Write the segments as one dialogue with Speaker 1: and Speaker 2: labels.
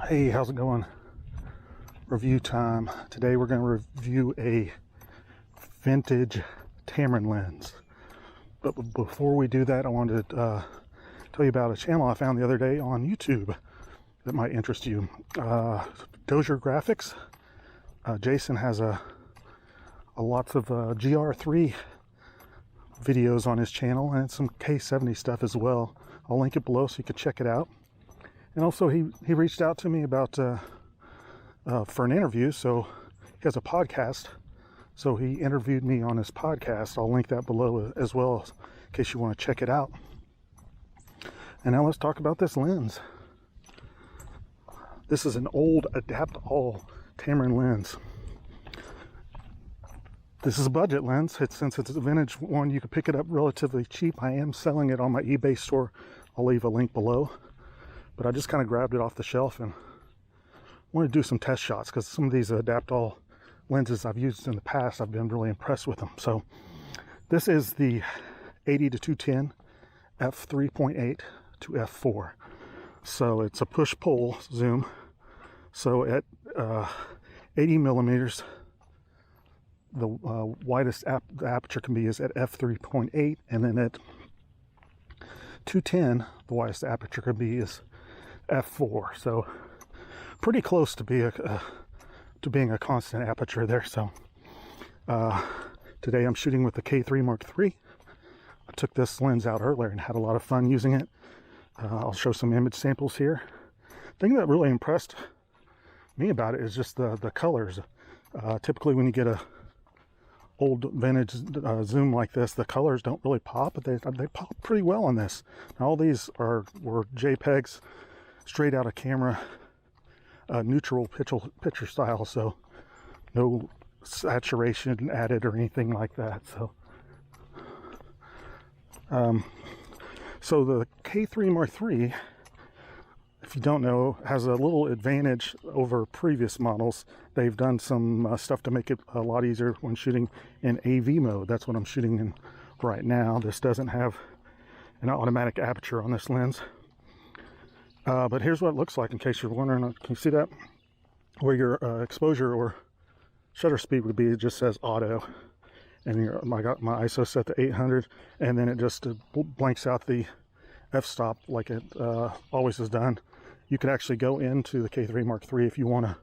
Speaker 1: Hey, how's it going? Review time. Today we're going to review a vintage Tamron lens. But before we do that, I wanted to tell you about a channel I found the other day on YouTube that might interest you. Dozier Graphics. Jason has a lots of GR3 videos on his channel and some K-70 stuff as well. I'll link it below so you can check it out. And also he reached out to me about for an interview. So he has a podcast, so he interviewed me on his podcast. I'll link that below as well in case you want to check it out. And now let's talk about this lens. This is an old adaptall Tamron lens. This is a budget lens. Since it's a vintage one, you can pick it up relatively cheap. I am selling it on my eBay store. I'll leave a link below. But I just kind of grabbed it off the shelf and wanted to do some test shots because some of these adaptall lenses I've used in the past, I've been really impressed with them. So this is the 80-210 f3.8 to f4. So it's a push-pull zoom. So at 80 millimeters, the widest the aperture can be is at f3.8, and then at 210, the widest aperture can be is f4. So pretty close to being a constant aperture there. So today I'm shooting with the K-3 Mark III. I took this lens out earlier and had a lot of fun using it. I'll show some image samples here. The thing that really impressed me about it is just the colors. Typically when you get a old vintage zoom like this, the colors don't really pop, but they pop pretty well on this. Now all these were JPEGs straight out of camera, neutral picture style, so no saturation added or anything like that. So the K-3 Mark III, if you don't know, has a little advantage over previous models. They've done some stuff to make it a lot easier when shooting in AV mode. That's what I'm shooting in right now. This doesn't have an automatic aperture on this lens. But here's what it looks like in case you're wondering. Can you see that? Where your exposure or shutter speed would be, it just says auto. And I got my ISO set to 800, and then it just blanks out the f-stop like it always has done. You could actually go into the K-3 Mark III if you want to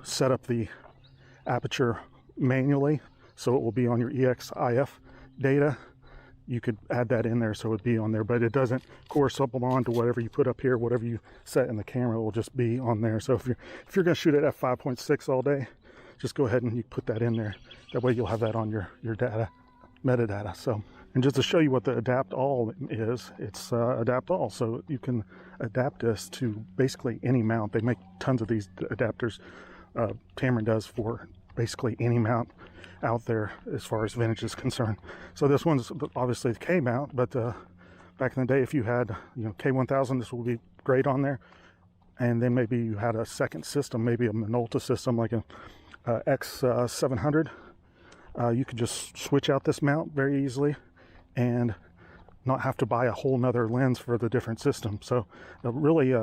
Speaker 1: set up the aperture manually, so it will be on your EXIF data. You could add that in there so it would be on there, but it doesn't correspond to whatever you put up here. Whatever you set in the camera will just be on there. So if you're going to shoot at f5.6 all day, just go ahead and you put that in there. That way you'll have that on your data, metadata. So, and just to show you what the adaptall is, it's adaptall. So you can adapt this to basically any mount. They make tons of these adapters. Tamron does for basically any mount out there as far as vintage is concerned. So this one's obviously the K mount, but back in the day, if you had K1000, this would be great on there. And then maybe you had a second system, maybe a Minolta system like a X700. You could just switch out this mount very easily and not have to buy a whole nother lens for the different system. So a really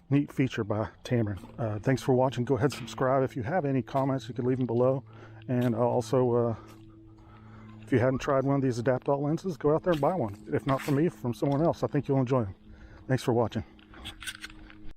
Speaker 1: neat feature by Tamron. Thanks for watching. Go ahead and subscribe. If you have any comments, you can leave them below. And also, if you hadn't tried one of these adaptall lenses, go out there and buy one. If not from me, from someone else. I think you'll enjoy them. Thanks for watching.